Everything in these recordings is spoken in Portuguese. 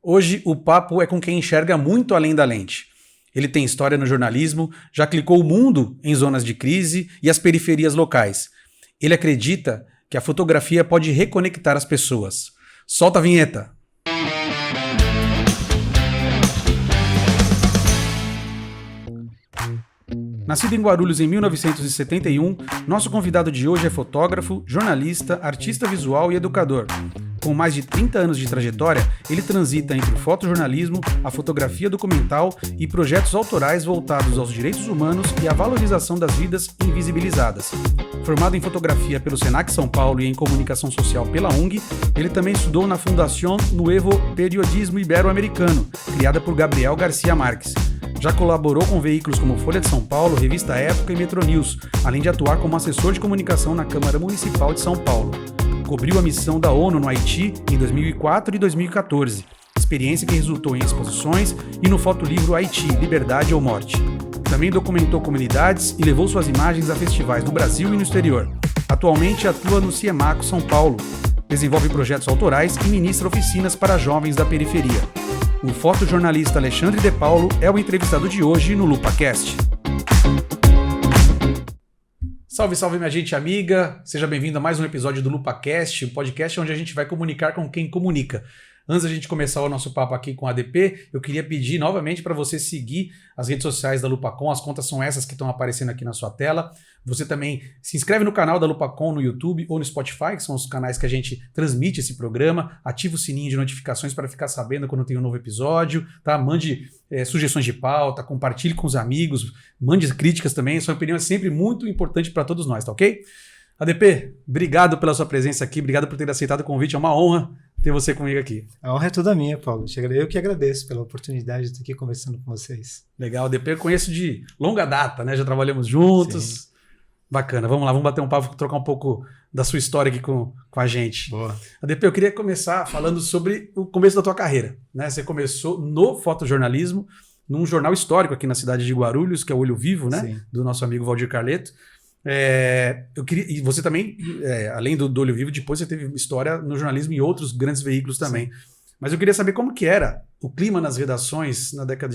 Hoje o papo é com quem enxerga muito além da lente. Ele tem história no jornalismo, já clicou o mundo em zonas de crise e as periferias locais. Ele acredita que a fotografia pode reconectar as pessoas. Solta a vinheta! Nascido em Guarulhos em 1971, nosso convidado de hoje é fotógrafo, jornalista, artista visual e educador. Com mais de 30 anos de trajetória, ele transita entre o fotojornalismo, a fotografia documental e projetos autorais voltados aos direitos humanos e à valorização das vidas invisibilizadas. Formado em fotografia pelo Senac São Paulo e em comunicação social pela UNG, ele também estudou na Fundación Nuevo Periodismo Ibero-Americano, criada por Gabriel Garcia Marques. Já colaborou com veículos como Folha de São Paulo, Revista Época e Metronews, além de atuar como assessor de comunicação na Câmara Municipal de São Paulo. Cobriu a missão da ONU no Haiti em 2004 e 2014, experiência que resultou em exposições e no fotolivro Haiti, Liberdade ou Morte. Também documentou comunidades e levou suas imagens a festivais no Brasil e no exterior. Atualmente atua no Ciemaco São Paulo, desenvolve projetos autorais e ministra oficinas para jovens da periferia. O fotojornalista Alexandre De Paulo é o entrevistado de hoje no LupaCast. Salve, salve, minha gente amiga! Seja bem-vindo a mais um episódio do LupaCast, um podcast onde a gente vai comunicar com quem comunica. Antes da gente começar o nosso papo aqui com a ADP, eu queria pedir novamente para você seguir as redes sociais da Lupacom. As contas são essas que estão aparecendo aqui na sua tela. Você também se inscreve no canal da Lupacom no YouTube ou no Spotify, que são os canais que a gente transmite esse programa. Ativa o sininho de notificações para ficar sabendo quando tem um novo episódio. Tá? Mande sugestões de pauta, compartilhe com os amigos, mande críticas também. Sua opinião é sempre muito importante para todos nós, tá ok? ADP, obrigado pela sua presença aqui, obrigado por ter aceitado o convite, é uma honra ter você comigo aqui. A honra é toda minha, Paulo. Eu que agradeço pela oportunidade de estar aqui conversando com vocês. Legal, ADP eu conheço de longa data, né? Já trabalhamos juntos. Sim. Bacana, vamos lá, vamos bater um papo, trocar um pouco da sua história aqui com a gente. Boa. ADP, eu queria começar falando sobre o começo da tua carreira, né? Você começou no fotojornalismo, num jornal histórico aqui na cidade de Guarulhos, que é o Olho Vivo, né? Sim. Do nosso amigo Valdir Carleto. Eu queria, e você também, além do Olho Vivo, depois você teve história no jornalismo e outros grandes veículos também. Sim. Mas eu queria saber como que era o clima nas redações na década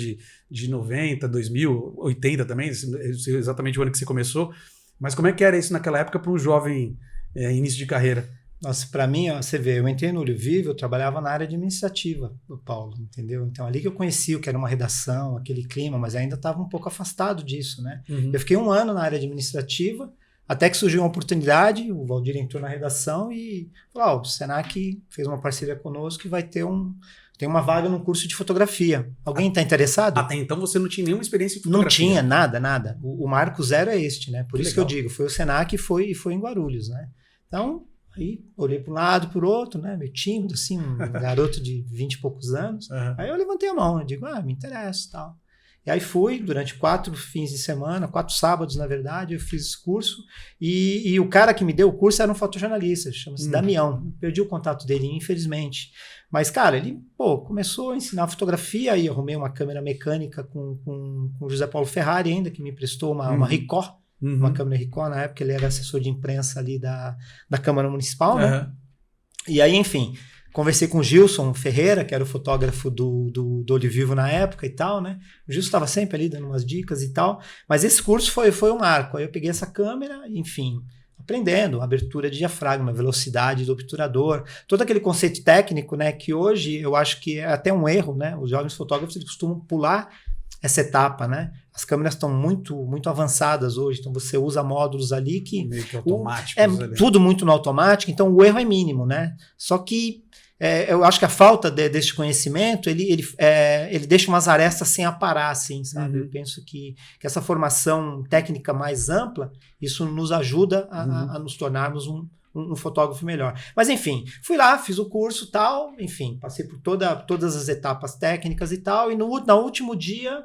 de 90, 2000, 80 também, eu sei exatamente o ano que você começou, mas como é que era isso naquela época para um jovem início de carreira? Nossa, para mim, ó, você vê, eu entrei no Olho Vivo, eu trabalhava na área administrativa do Paulo, entendeu? Então, ali que eu conheci o que era uma redação, aquele clima, mas ainda estava um pouco afastado disso, né? Uhum. Eu fiquei um ano na área administrativa, até que surgiu uma oportunidade, o Valdir entrou na redação e falou, o Senac fez uma parceria conosco e vai ter tem uma vaga no curso de fotografia. Alguém está interessado? Até então você não tinha nenhuma experiência em fotografia? Não tinha, nada. O marco zero é este, né? Por isso que eu digo, foi o Senac e foi em Guarulhos, né? Então... Aí olhei para um lado, para o outro, né? Meio tímido, assim, um garoto de 20 e poucos anos. Uhum. Aí eu levantei a mão, eu digo, me interessa e tal. E aí fui, durante 4 fins de semana, 4 sábados, na verdade, eu fiz esse curso. E o cara que me deu o curso era um fotojornalista, chama-se Damião. Perdi o contato dele, infelizmente. Mas, cara, ele começou a ensinar fotografia, aí eu arrumei uma câmera mecânica com o José Paulo Ferrari ainda, que me prestou uma Ricoh. Uma câmera Ricoh, na época ele era assessor de imprensa ali da Câmara Municipal, né? E aí, enfim, conversei com o Gilson Ferreira, que era o fotógrafo do Olho Vivo na época e tal, né? O Gilson estava sempre ali dando umas dicas e tal, mas esse curso foi um marco. Aí eu peguei essa câmera, enfim, aprendendo abertura de diafragma, velocidade do obturador, todo aquele conceito técnico, né? Que hoje eu acho que é até um erro, né? Os jovens fotógrafos eles costumam pular essa etapa, né? As câmeras estão muito, muito avançadas hoje, então você usa módulos ali que... Meio que automáticos. Tudo muito no automático, então o erro é mínimo, né? Só que eu acho que a falta desse conhecimento, ele deixa umas arestas sem aparar, assim, sabe? Eu penso que essa formação técnica mais ampla, isso nos ajuda a nos tornarmos um fotógrafo melhor. Mas, enfim, fui lá, fiz o curso e tal, enfim, passei por todas as etapas técnicas e tal, e no último dia,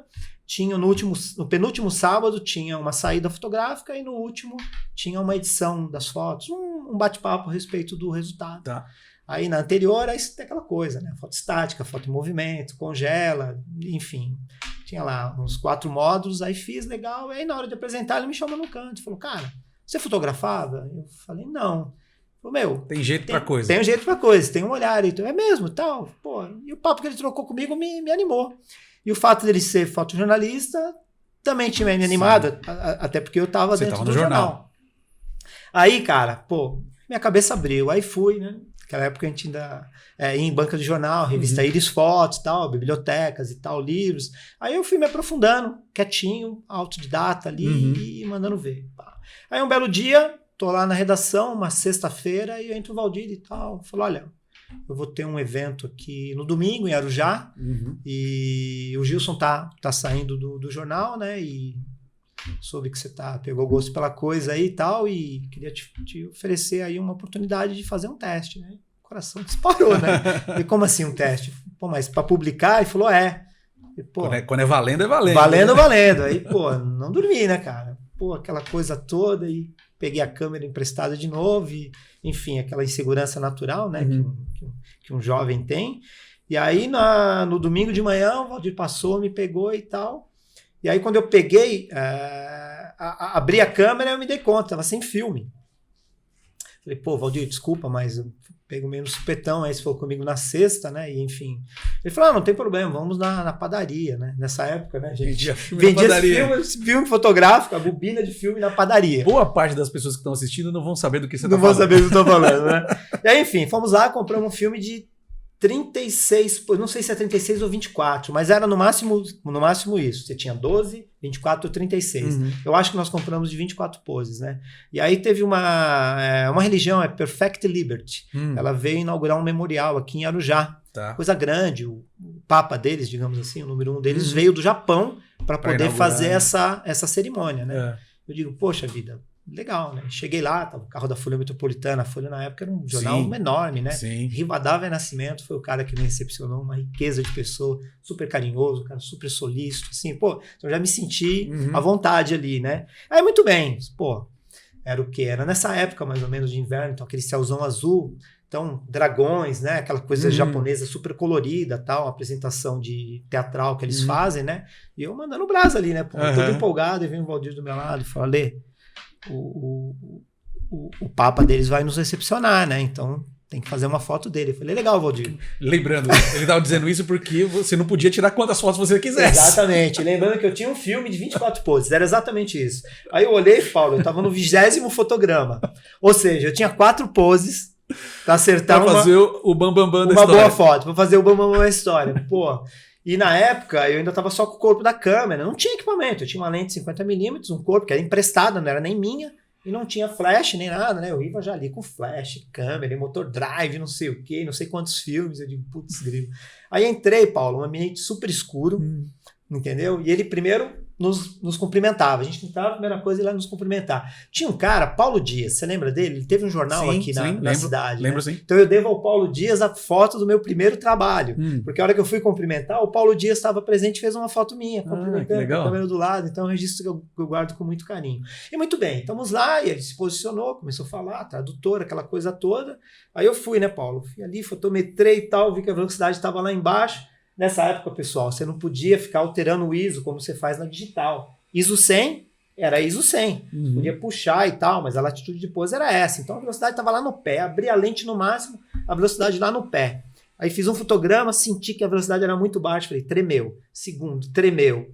no penúltimo sábado, tinha uma saída fotográfica e no último tinha uma edição das fotos, um bate-papo a respeito do resultado. Tá. Aí, na anterior, aí tem aquela coisa, né? Foto estática, foto em movimento, congela, enfim. Tinha lá uns 4 módulos, aí fiz, legal, e aí na hora de apresentar ele me chamou no canto e falou, cara, você fotografava? Eu falei, não. Falou, meu... Tem jeito pra coisa. Tem um jeito pra coisa, tem um olhar. Então, é mesmo, tal. Pô, e o papo que ele trocou comigo me animou. E o fato dele ser fotojornalista também tinha me animado, até porque eu tava dentro do jornal. Aí, cara, pô, minha cabeça abriu. Aí fui, né? Naquela época a gente ainda ia em banca de jornal, revista Iris Fotos, tal, bibliotecas e tal, livros. Aí eu fui me aprofundando, quietinho, autodidata ali e mandando ver. Aí um belo dia, tô lá na redação, uma sexta-feira, e eu entro o Valdir e tal. Falou, olha, eu vou ter um evento aqui no domingo, em Arujá, e o Gilson tá saindo do jornal, né, e soube que você pegou gosto pela coisa aí e tal, e queria te oferecer aí uma oportunidade de fazer um teste, né? O coração disparou, né? E como assim um teste? Pô, mas para publicar? Ele falou, E, pô, quando é valendo, é valendo. Valendo. Aí, pô, não dormi, né, cara? Pô, aquela coisa toda, e peguei a câmera emprestada de novo, e, enfim, aquela insegurança natural, né, que um jovem tem. E aí, no domingo de manhã, o Valdir passou, me pegou e tal. E aí, quando eu peguei, abri a câmera, eu me dei conta, estava sem filme. Falei, pô, Valdir, desculpa, mas eu pego meio no supetão, aí você falou comigo na sexta, né, e enfim. Ele falou, não tem problema, vamos na padaria, né, nessa época, né, a gente vendia filme fotográfico, a bobina de filme na padaria. Boa parte das pessoas que estão assistindo não vão saber do que você está falando. Não vão saber do que eu estou falando, né. E aí, enfim, fomos lá, compramos um filme de 36, não sei se é 36 ou 24, mas era no máximo isso. Você tinha 12, 24 ou 36. Eu acho que nós compramos de 24 poses, né? E aí teve uma religião, Perfect Liberty. Ela veio inaugurar um memorial aqui em Arujá. Tá. Coisa grande, o papa deles, digamos assim, o número 1 deles, veio do Japão para poder fazer essa cerimônia, né? Eu digo, poxa vida, legal, né? Cheguei lá, tava o carro da Folha Metropolitana. A Folha, na época, era um jornal enorme, né? Rivadavia Nascimento foi o cara que me recepcionou, uma riqueza de pessoa, super carinhoso, um cara super solícito, assim, pô, eu já me senti à vontade ali, né? Aí, muito bem, pô, era o quê? Era nessa época, mais ou menos, de inverno, então, aquele céuzão azul, então, dragões, né? Aquela coisa japonesa super colorida, tal, uma apresentação de teatral que eles fazem, né? E eu mandando brasa ali, né? Pô, todo empolgado, e vem o Valdir do meu lado e fala, Lê, o papa deles vai nos recepcionar, né? Então tem que fazer uma foto dele. Eu falei, legal, Valdir. Lembrando, ele estava dizendo isso porque você não podia tirar quantas fotos você quisesse. Exatamente. Lembrando que eu tinha um filme de 24 poses. Era exatamente isso. Aí eu olhei, Paulo, eu estava no 20º fotograma. Ou seja, eu tinha 4 poses para acertar pra fazer o bambambam da história. Uma boa foto, para fazer o bambambam da história. Pô... E na época, eu ainda estava só com o corpo da câmera, não tinha equipamento, eu tinha uma lente de 50mm, um corpo que era emprestado, não era nem minha, e não tinha flash nem nada, né? Eu ia já ali com flash, câmera, motor drive, não sei o quê, não sei quantos filmes, eu digo, putz, grilo. Aí entrei, Paulo, um ambiente super escuro, entendeu? E ele primeiro nos cumprimentava. A gente tentava, a primeira coisa, ele ia nos cumprimentar. Tinha um cara, Paulo Dias, você lembra dele? Ele teve um jornal aqui na cidade. Lembro, né? sim. Então eu devo ao Paulo Dias a foto do meu primeiro trabalho. Porque a hora que eu fui cumprimentar, o Paulo Dias estava presente e fez uma foto minha, cumprimentando com a câmera do lado. Então é um registro que eu guardo com muito carinho. E muito bem, estamos lá, e ele se posicionou, começou a falar, tradutor, aquela coisa toda. Aí eu fui, né, Paulo? Fui ali, fotometrei e tal, vi que a velocidade estava lá embaixo. Nessa época, pessoal, você não podia ficar alterando o ISO como você faz na digital. ISO 100 era ISO 100. Podia puxar e tal, mas a latitude de pose era essa. Então a velocidade estava lá no pé. Abri a lente no máximo, a velocidade lá no pé. Aí fiz um fotograma, senti que a velocidade era muito baixa. Falei, tremeu. Segundo, tremeu.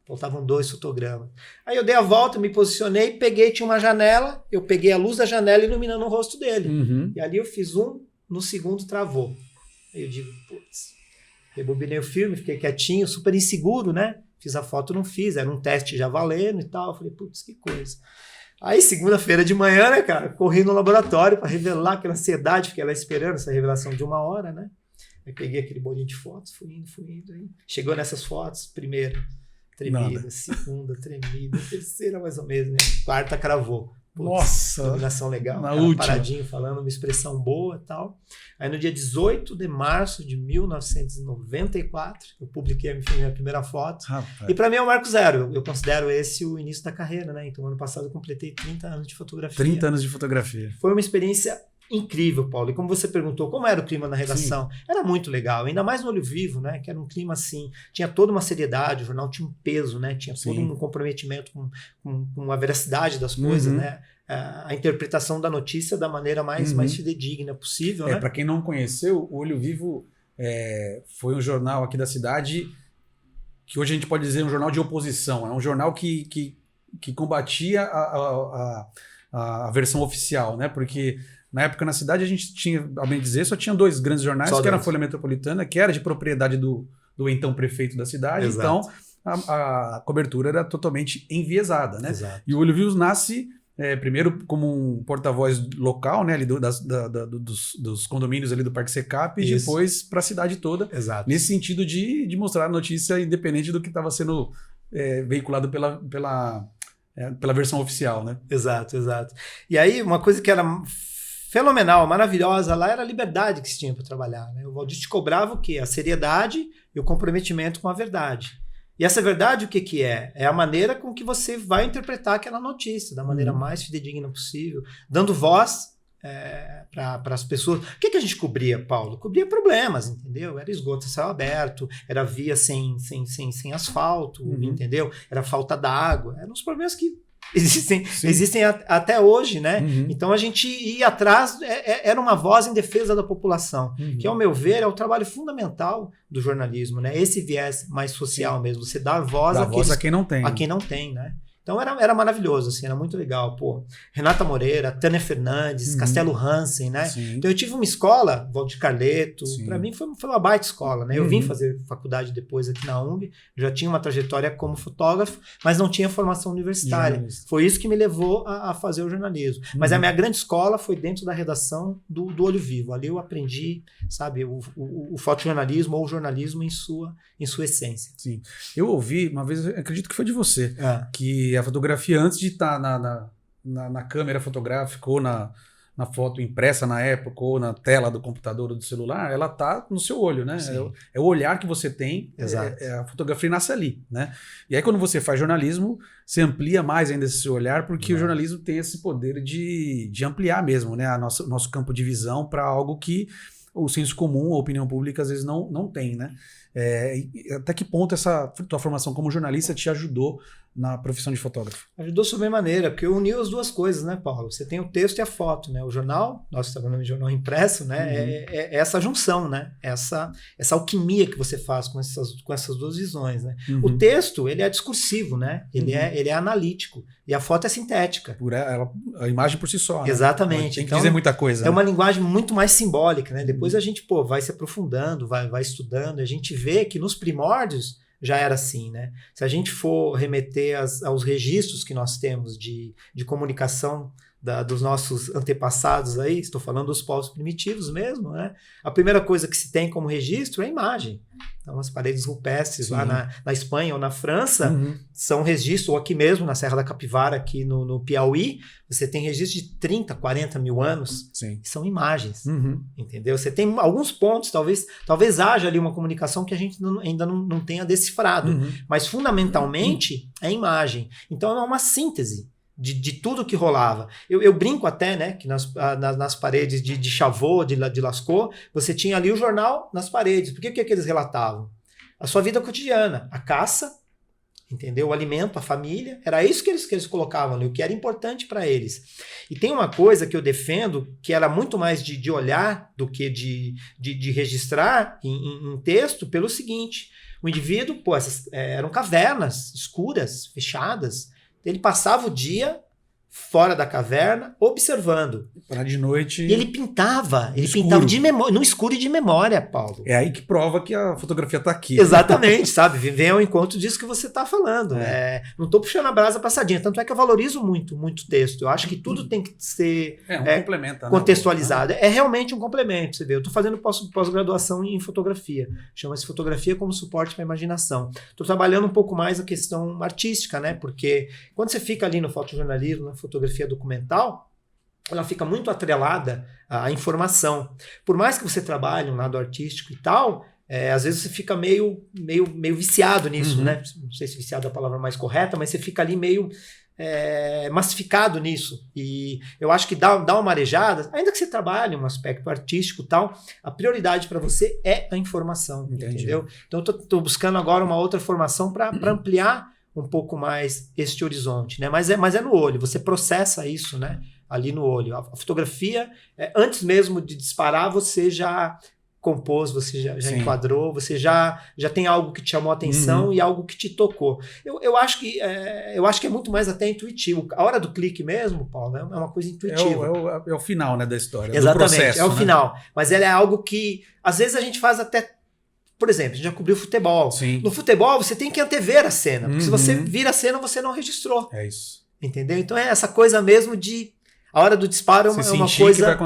Faltavam 2 fotogramas. Aí eu dei a volta, me posicionei, tinha uma janela, eu peguei a luz da janela iluminando o rosto dele. E ali eu fiz no segundo travou. Aí eu digo, putz. Rebobinei o filme, fiquei quietinho, super inseguro, né? Fiz a foto, não fiz, era um teste já valendo e tal. Falei, putz, que coisa. Aí, segunda-feira de manhã, né, cara, corri no laboratório para revelar aquela ansiedade, fiquei lá esperando essa revelação de 1 hora, né? Aí peguei aquele bolinho de fotos, fui indo. Aí chegou nessas fotos, primeira, tremida, segunda, tremida, terceira mais ou menos, né? Quarta cravou. Putz, nossa! Iluminação legal, na última. Paradinho falando, uma expressão boa e tal. Aí no dia 18 de março de 1994, eu publiquei a minha primeira foto. Rapaz. E para mim é o marco zero. Eu considero esse o início da carreira, né? Então ano passado eu completei 30 anos de fotografia. 30 anos de fotografia. Foi uma experiência incrível, Paulo. E como você perguntou, como era o clima na redação? Sim. Era muito legal, ainda mais no Olho Vivo, né? Que era um clima assim, tinha toda uma seriedade, o jornal tinha um peso, né? Tinha todo um comprometimento com a veracidade das coisas, né? A interpretação da notícia da maneira mais fidedigna possível, né? Para quem não conheceu, o Olho Vivo foi um jornal aqui da cidade que hoje a gente pode dizer um jornal de oposição. É um jornal que combatia a versão oficial, né? Porque na época na cidade a gente tinha, a bem dizer, só tinha 2 grandes jornais, que era a Folha Metropolitana, que era de propriedade do então prefeito da cidade. Exato. Então a cobertura era totalmente enviesada, né? Exato. E o Olho Vivo nasce primeiro como um porta-voz local, né, ali dos condomínios ali do Parque Secap, e depois para a cidade toda. Exato. Nesse sentido de mostrar a notícia independente do que estava sendo veiculado pela versão oficial, né? Exato. E aí, uma coisa que era fenomenal, maravilhosa lá, era a liberdade que se tinha para trabalhar, né? O Valdir te cobrava o quê? A seriedade e o comprometimento com a verdade. E essa verdade, o que é? É a maneira com que você vai interpretar aquela notícia, da maneira mais fidedigna possível, dando voz para as pessoas. O que a gente cobria, Paulo? Cobria problemas, entendeu? Era esgoto a céu aberto, era via sem asfalto, entendeu? Era falta d'água, eram os problemas que existem até hoje, né? Então a gente ia atrás, era uma voz em defesa da população, que ao meu ver é o trabalho fundamental do jornalismo, né? Esse viés mais social mesmo, você dá voz a quem não tem. A quem não tem, né? Então era maravilhoso, assim, era muito legal. Pô, Renata Moreira, Tânia Fernandes, Castelo Hansen, né? Sim. Então eu tive uma escola, Valdir Carleto, para mim foi uma baita escola, né? Eu vim fazer faculdade depois aqui na UNB, já tinha uma trajetória como fotógrafo, mas não tinha formação universitária. Foi isso que me levou a fazer o jornalismo. Mas a minha grande escola foi dentro da redação do Olho Vivo. Ali eu aprendi, sabe, o fotojornalismo ou o jornalismo em sua essência. Sim. Eu ouvi, uma vez, acredito que foi de você, que a fotografia, antes de estar na câmera fotográfica ou na foto impressa na época ou na tela do computador ou do celular, ela está no seu olho, né? É o olhar que você tem, a fotografia nasce ali, né? E aí quando você faz jornalismo, você amplia mais ainda esse seu olhar, porque o jornalismo tem esse poder de ampliar mesmo, né? Nosso campo de visão para algo que o senso comum, a opinião pública às vezes não tem, né? Até que ponto essa tua formação como jornalista te ajudou na profissão de fotógrafo? Ajudou sobremaneira, porque uniu as duas coisas, né, Paulo? Você tem o texto e a foto, né? O jornal, nós trabalhamos em jornal impresso, né? É essa junção, né? Essa alquimia que você faz com essas duas visões, né? O texto, ele é discursivo, né? Ele é analítico. E a foto é sintética. A imagem por si só, né? Exatamente. Tem que dizer muita coisa. É uma linguagem muito mais simbólica, né? Depois a gente, vai se aprofundando, vai estudando, a gente vê que nos primórdios já era assim, né? Se a gente for remeter aos registros que nós temos de comunicação dos nossos antepassados aí, estou falando dos povos primitivos mesmo, né? A primeira coisa que se tem como registro é a imagem. Então, as paredes rupestres lá na Espanha ou na França são registros, ou aqui mesmo, na Serra da Capivara, aqui no Piauí, você tem registro de 30, 40 mil anos, são imagens, entendeu? Você tem alguns pontos, talvez haja ali uma comunicação que a gente ainda não tenha decifrado, mas fundamentalmente é imagem. Então, é uma síntese de tudo que rolava. Eu brinco até, né, que nas paredes de Chavot, de Lascaux, você tinha ali o jornal nas paredes. Por que eles relatavam? A sua vida cotidiana, a caça, entendeu? O alimento, a família, era isso que eles colocavam ali, o que era importante para eles. E tem uma coisa que eu defendo, que era muito mais de olhar do que de registrar em texto, pelo seguinte: o indivíduo, eram cavernas escuras, fechadas. Ele passava o dia fora da caverna, observando. Para de noite. E ele pintava de memória, no escuro e de memória, Paulo. É aí que prova que a fotografia está aqui. Exatamente, sabe? Vem ao encontro disso que você está falando. Não estou puxando a brasa passadinha, tanto é que eu valorizo muito texto. Eu acho que tudo tem que ser complementa, contextualizado. É realmente um complemento, você vê. Eu estou fazendo pós-graduação em fotografia. Chama-se Fotografia como Suporte para a Imaginação. Estou trabalhando um pouco mais a questão artística, né? Porque quando você fica ali no fotojornalismo, na fotografia documental, ela fica muito atrelada à informação. Por mais que você trabalhe um lado artístico e tal, às vezes você fica meio viciado nisso, né? Não sei se viciado é a palavra mais correta, mas você fica ali meio massificado nisso. E eu acho que dá uma marejada, ainda que você trabalhe um aspecto artístico e tal, a prioridade para você é a informação, entendeu? Então eu tô buscando agora uma outra formação para ampliar um pouco mais este horizonte, né? Mas é no olho, você processa isso, né? Ali no olho. A fotografia, antes mesmo de disparar, você já compôs, você já enquadrou, você já tem algo que te chamou a atenção e algo que te tocou. Eu acho que é muito mais até intuitivo. A hora do clique mesmo, Paulo, é uma coisa intuitiva. É o final, né, da história. Exatamente, do processo, é o né? final. Mas ela é algo que, às vezes, a gente faz até... Por exemplo, a gente já cobriu futebol. Sim. No futebol, você tem que antever a cena. Porque se você vira a cena, você não registrou. É isso. Entendeu? Então é essa coisa mesmo de... A hora do disparo é uma coisa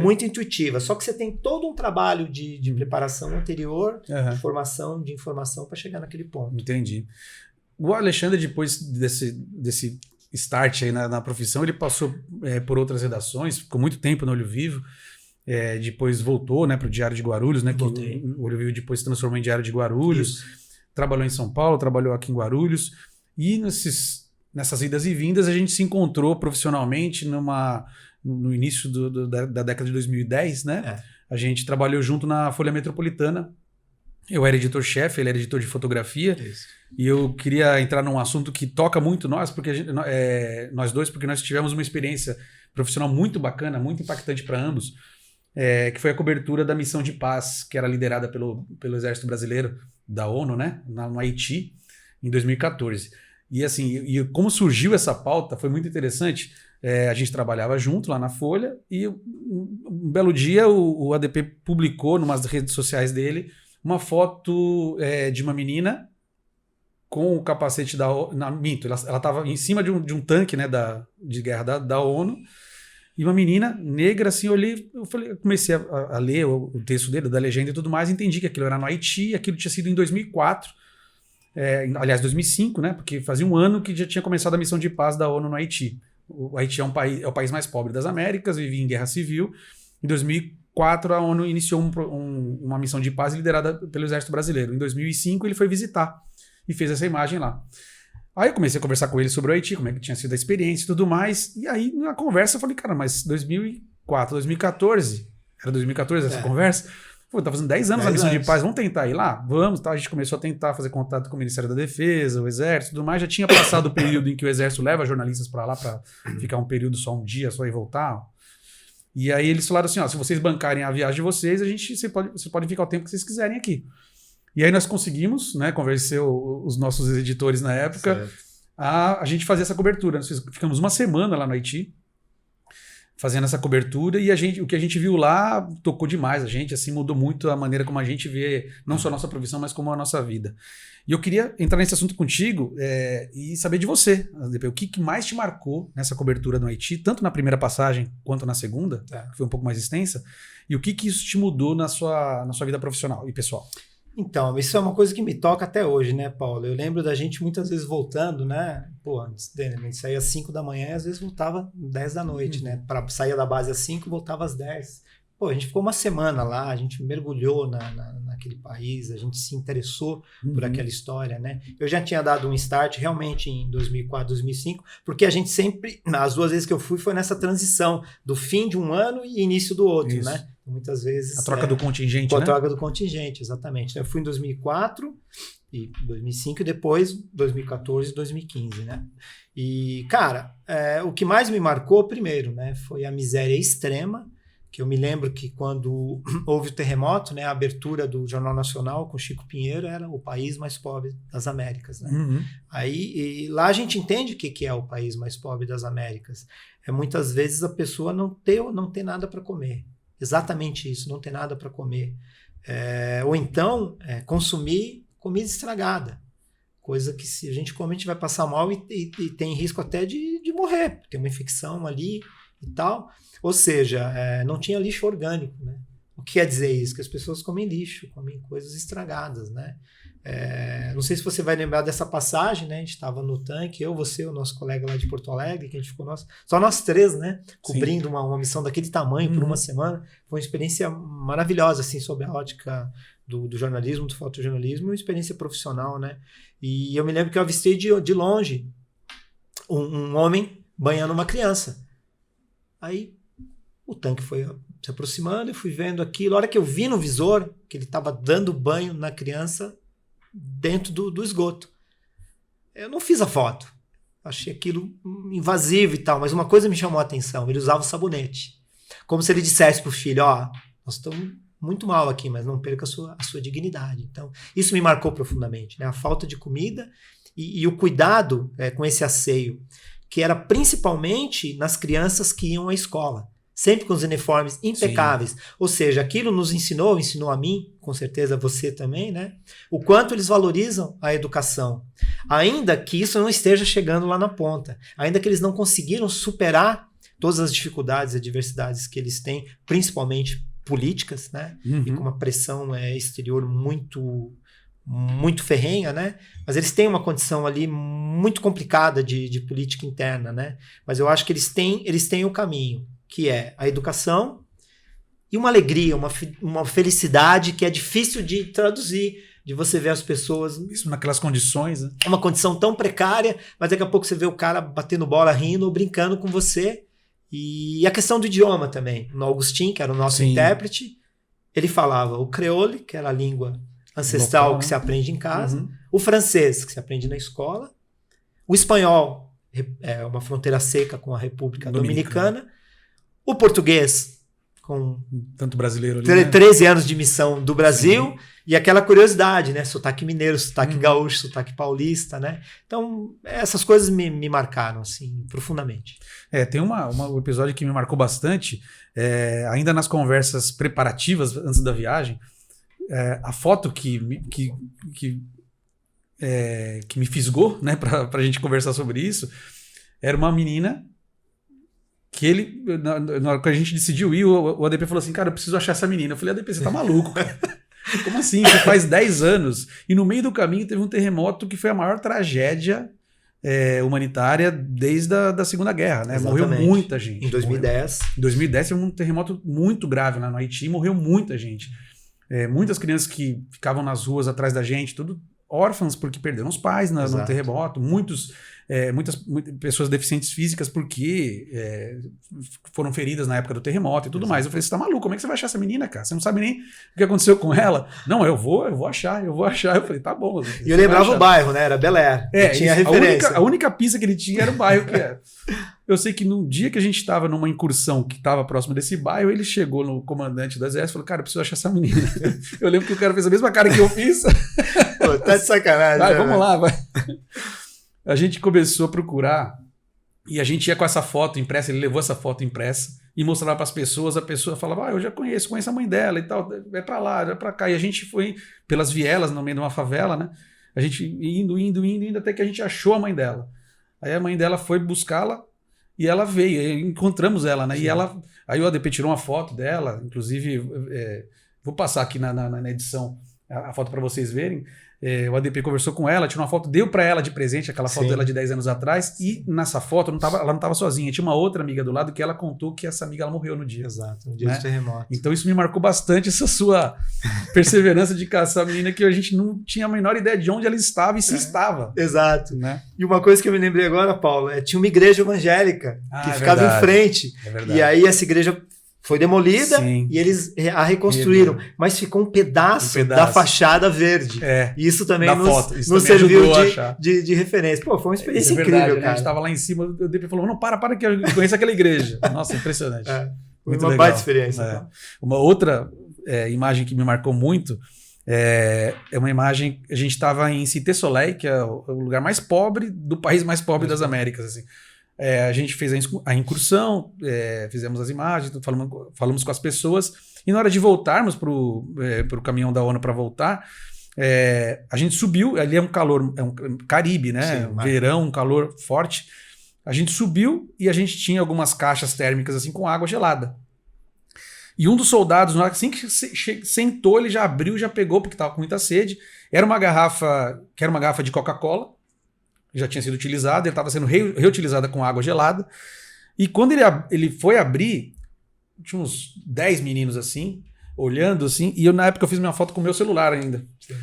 muito intuitiva. Só que você tem todo um trabalho de preparação anterior, de formação, de informação para chegar naquele ponto. Entendi. O Alexandre, depois desse start aí na profissão, ele passou por outras redações, ficou muito tempo no Olho Vivo, depois voltou, né, para o Diário de Guarulhos, né, que o Olho Vivo depois se transformou em Diário de Guarulhos. Isso. Trabalhou em São Paulo, trabalhou aqui em Guarulhos, e nessas idas e vindas, a gente se encontrou profissionalmente no início da década de 2010, né? A gente trabalhou junto na Folha Metropolitana. Eu era editor-chefe, ele era editor de fotografia. Isso. E eu queria entrar num assunto que toca muito nós dois, porque nós tivemos uma experiência profissional muito bacana, muito impactante para ambos, que foi a cobertura da missão de paz, que era liderada pelo Exército Brasileiro da ONU, né? No Haiti, em 2014. E assim, como surgiu essa pauta foi muito interessante. A gente trabalhava junto lá na Folha e um belo dia o ADP publicou numas redes sociais dele uma foto de uma menina com o capacete da ONU. Ela estava em cima de um tanque, né, de guerra da ONU, e uma menina negra, assim, eu comecei a ler o texto dele, da legenda e tudo mais, e entendi que aquilo era no Haiti, aquilo tinha sido em 2004. Aliás, 2005, né? Porque fazia um ano que já tinha começado a missão de paz da ONU no Haiti. O Haiti é o país mais pobre das Américas, vivia em guerra civil. Em 2004, a ONU iniciou uma missão de paz liderada pelo Exército Brasileiro. Em 2005, ele foi visitar e fez essa imagem lá. Aí eu comecei a conversar com ele sobre o Haiti, como é que tinha sido a experiência e tudo mais. E aí, na conversa, eu falei, cara, mas 2004, 2014... Era 2014 essa conversa? Pô, tá fazendo 10 anos a missão de paz, vamos tentar ir lá? Vamos, tá? A gente começou a tentar fazer contato com o Ministério da Defesa, o Exército e tudo mais. Já tinha passado o período em que o Exército leva jornalistas para lá para ficar um período só um dia, só e voltar. E aí eles falaram assim, se vocês bancarem a viagem de vocês, vocês podem ficar o tempo que vocês quiserem aqui. E aí nós conseguimos, né, convencer os nossos editores na época a gente fazer essa cobertura. Nós ficamos uma semana lá no Haiti, fazendo essa cobertura, e o que a gente viu lá tocou demais a gente, assim, mudou muito a maneira como a gente vê não só a nossa profissão, mas como a nossa vida. E eu queria entrar nesse assunto contigo e saber de você, o que mais te marcou nessa cobertura no Haiti, tanto na primeira passagem quanto na segunda, que foi um pouco mais extensa, e o que isso te mudou na sua vida profissional e pessoal? Então, isso é uma coisa que me toca até hoje, né, Paulo? Eu lembro da gente muitas vezes voltando, né? Pô, a gente saía às 5 da manhã e às vezes voltava às 10 da noite, né? Saía da base às 5 e voltava às 10. Pô, a gente ficou uma semana lá, a gente mergulhou naquele país, a gente se interessou por aquela história, né? Eu já tinha dado um start realmente em 2004, 2005, porque a gente sempre, as duas vezes que eu fui, foi nessa transição do fim de um ano e início do outro, né? Muitas vezes... A troca do contingente, né? A troca do contingente, exatamente. Eu fui em 2004 e 2005 e depois 2014 e 2015, né? E, cara, o que mais me marcou, primeiro, né? Foi a miséria extrema, que eu me lembro que quando houve o terremoto, né, a abertura do Jornal Nacional com Chico Pinheiro era o país mais pobre das Américas, né? Aí, lá a gente entende o que é o país mais pobre das Américas. Muitas vezes a pessoa não ter nada para comer. Exatamente isso, não ter nada para comer. Ou então, consumir comida estragada. Coisa que se a gente come, a gente vai passar mal e tem risco até de morrer. Tem uma infecção ali e tal. Ou seja, não tinha lixo orgânico, né? O que quer dizer isso? Que as pessoas comem lixo, comem coisas estragadas, né? Não sei se você vai lembrar dessa passagem, né? A gente estava no tanque, você, o nosso colega lá de Porto Alegre, que a gente ficou só nós três, né? Cobrindo uma missão daquele tamanho por uma semana. Foi uma experiência maravilhosa, assim, sob a ótica do jornalismo, do fotojornalismo, uma experiência profissional, né? E eu me lembro que eu avistei de longe um homem banhando uma criança. Aí o tanque foi se aproximando, eu fui vendo aquilo. A hora que eu vi no visor que ele estava dando banho na criança dentro do esgoto. Eu não fiz a foto. Achei aquilo invasivo e tal, mas uma coisa me chamou a atenção. Ele usava o sabonete. Como se ele dissesse pro filho, ó, nós estamos muito mal aqui, mas não perca a sua dignidade. Então, isso me marcou profundamente, né? A falta de comida e o cuidado com esse asseio, que era principalmente nas crianças que iam à escola. Sempre com os uniformes impecáveis. Sim. Ou seja, aquilo nos ensinou a mim, com certeza você também, né? O quanto eles valorizam a educação. Ainda que isso não esteja chegando lá na ponta. Ainda que eles não conseguiram superar todas as dificuldades e adversidades que eles têm, principalmente políticas, né? E com uma pressão exterior muito ferrenha, né? Mas eles têm uma condição ali muito complicada de política interna, né? Mas eu acho que eles têm o caminho, que é a educação e uma alegria, uma felicidade que é difícil de traduzir, de você ver as pessoas... Isso naquelas condições, né? Uma condição tão precária, mas daqui a pouco você vê o cara batendo bola, rindo ou brincando com você. E a questão do idioma também. O Augustin, que era o nosso intérprete, ele falava o creole, que era a língua ancestral local, que se aprende em casa, o francês, que se aprende na escola, o espanhol, uma fronteira seca com a República Dominicana, o português, com tanto brasileiro ali, 13 anos de missão do Brasil, sim. E aquela curiosidade, né? Sotaque mineiro, sotaque gaúcho, sotaque paulista, né? Então, essas coisas me marcaram, assim, profundamente. Tem um episódio que me marcou bastante, ainda nas conversas preparativas antes da viagem, a foto que me fisgou, né, pra gente conversar sobre isso, era uma menina que ele, na hora que a gente decidiu ir, o ADP falou assim, cara, eu preciso achar essa menina. Eu falei, ADP, você tá maluco, cara. Como assim? Você faz 10 anos e no meio do caminho teve um terremoto que foi a maior tragédia humanitária desde a Segunda Guerra, né? Exatamente. Morreu muita gente. Em 2010. Em 2010 teve um terremoto muito grave lá no Haiti, morreu muita gente. Muitas crianças que ficavam nas ruas atrás da gente, tudo órfãs porque perderam os pais no terremoto, muitas pessoas deficientes físicas porque foram feridas na época do terremoto e tudo mais. Eu falei, você tá maluco? Como é que você vai achar essa menina, cara? Você não sabe nem o que aconteceu com ela? Não, eu vou achar. Eu falei, tá bom. E eu lembrava o bairro, né? Era Bel Air. Tinha referência. A única pista que ele tinha era o bairro que era. Eu sei que no dia que a gente estava numa incursão que estava próximo desse bairro, ele chegou no comandante do exército e falou, cara, eu preciso achar essa menina. Eu lembro que o cara fez a mesma cara que eu fiz. Pô, tá de sacanagem. Vai, vamos lá, vai. A gente começou a procurar e a gente ia com essa foto impressa, ele levou essa foto impressa e mostrava para as pessoas, a pessoa falava, eu já conheço a mãe dela e tal, vai para lá, vai para cá. E a gente foi pelas vielas, no meio de uma favela, né? A gente indo, até que a gente achou a mãe dela. Aí a mãe dela foi buscá-la e ela veio, encontramos ela, né? Sim. Aí o ADP tirou uma foto dela, inclusive, vou passar aqui na edição a foto para vocês verem. O ADP conversou com ela, tirou uma foto, deu para ela de presente, aquela foto dela de 10 anos atrás, e nessa foto ela não estava sozinha, tinha uma outra amiga do lado que ela contou que essa amiga ela morreu no dia. Exato, no dia do terremoto. Então isso me marcou bastante, essa sua perseverança de caçar a menina, que a gente não tinha a menor ideia de onde ela estava e se estava. Exato. Né? E uma coisa que eu me lembrei agora, Paulo, tinha uma igreja evangélica que ficava em frente. E aí essa igreja foi demolida. Sim. E eles a reconstruíram, mas ficou um pedaço da fachada verde. E isso também nos serviu de referência. Pô, foi uma experiência incrível, cara. Né? A gente estava lá em cima, o DP falou, não, para que eu conheço aquela igreja. Nossa, impressionante. Foi uma baita experiência. Uma outra imagem que me marcou muito é uma imagem, a gente estava em Cité Soleil, que é o lugar mais pobre do país mais pobre das Américas, assim. A gente fez a incursão, fizemos as imagens, falamos com as pessoas, e na hora de voltarmos para o caminhão da ONU para voltar, a gente subiu, ali é um calor, é um Caribe, né? Sim, verão, um calor forte. A gente subiu e a gente tinha algumas caixas térmicas assim com água gelada. E um dos soldados, assim que sentou, ele já abriu, já pegou, porque estava com muita sede. Era uma garrafa de Coca-Cola, já tinha sido utilizada, ele estava sendo reutilizada com água gelada. E quando ele foi abrir, tinha uns 10 meninos assim, olhando assim, e eu na época eu fiz minha foto com o meu celular ainda. Sim.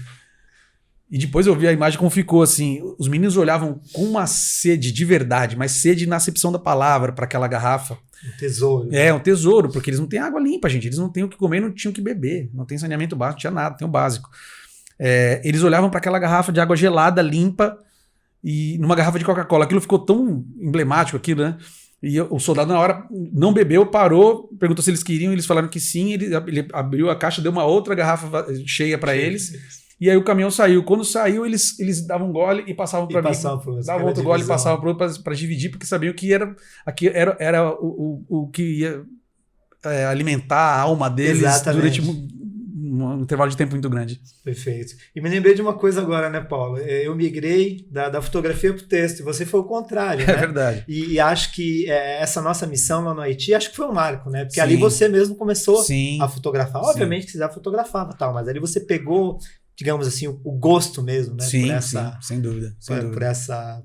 E depois eu vi a imagem como ficou assim. Os meninos olhavam com uma sede de verdade, mas sede na acepção da palavra para aquela garrafa. Um tesouro. É, um tesouro, porque eles não têm água limpa, gente. Eles não têm o que comer, não tinham o que beber. Não tem saneamento básico, não tinha nada, tem o básico. Eles olhavam para aquela garrafa de água gelada, limpa, e numa garrafa de Coca-Cola. Aquilo ficou tão emblemático, aquilo, né? E o soldado, na hora, não bebeu, parou, perguntou se eles queriam, eles falaram que sim. Ele abriu a caixa, deu uma outra garrafa cheia para eles. E aí o caminhão saiu. Quando saiu, eles davam um gole e passavam para mim. Davam outro gole e passavam para outro para dividir, porque sabiam que era o que ia alimentar a alma deles. Exatamente. Durante um intervalo de tempo muito grande. Perfeito. E me lembrei de uma coisa agora, né, Paulo? Eu migrei da fotografia para o texto, e você foi o contrário, né? É verdade. E acho que essa nossa missão lá no Haiti, acho que foi um marco, né? Porque ali você mesmo começou a fotografar. Obviamente que você já fotografava, tal, mas ali você pegou, digamos assim, o gosto mesmo, né? Sim, sem dúvida. Por essa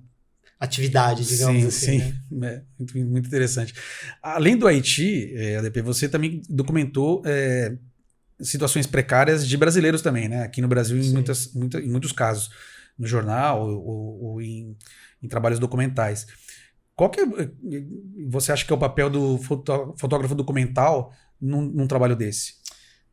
atividade, digamos assim. Sim, né? Muito interessante. Além do Haiti, ADP, você também documentou situações precárias de brasileiros também, né? Aqui no Brasil, em muitos casos, no jornal ou em trabalhos documentais. Qual que você acha que é o papel do fotógrafo documental num trabalho desse?